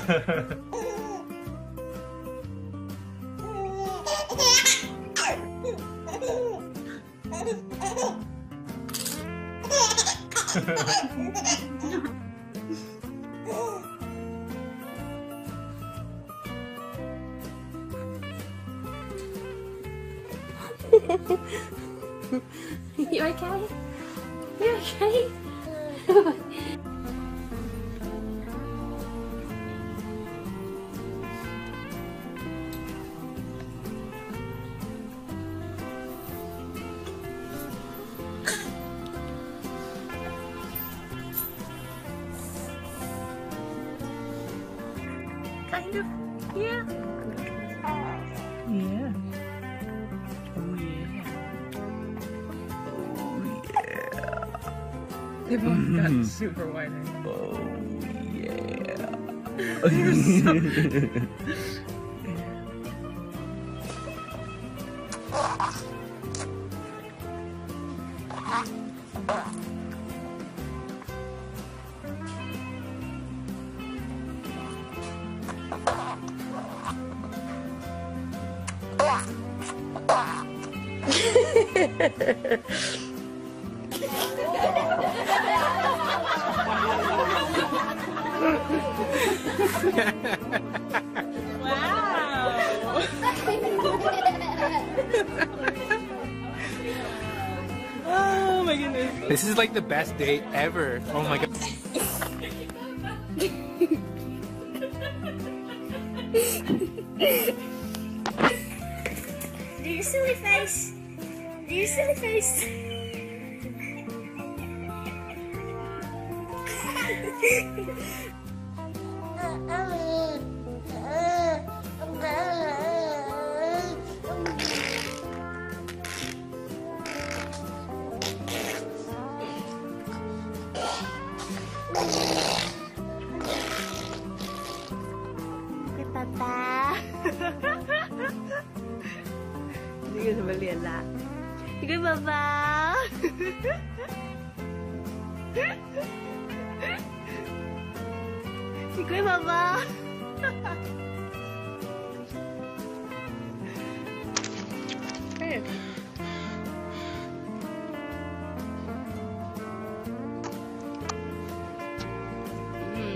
You okay? You okay? Kind of, yeah. Yeah. Oh yeah. Oh yeah. They both got super wide. Oh yeah. You're so... Oh my goodness. This is like the best date ever. Oh my god. Do your silly face. Do your silly face. Cái papa. Hindi ka sabalian la. Sige, papa. Sige, papa. Hey.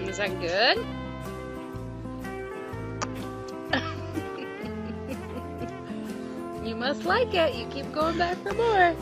Is that good? You must like it. You keep going back for more.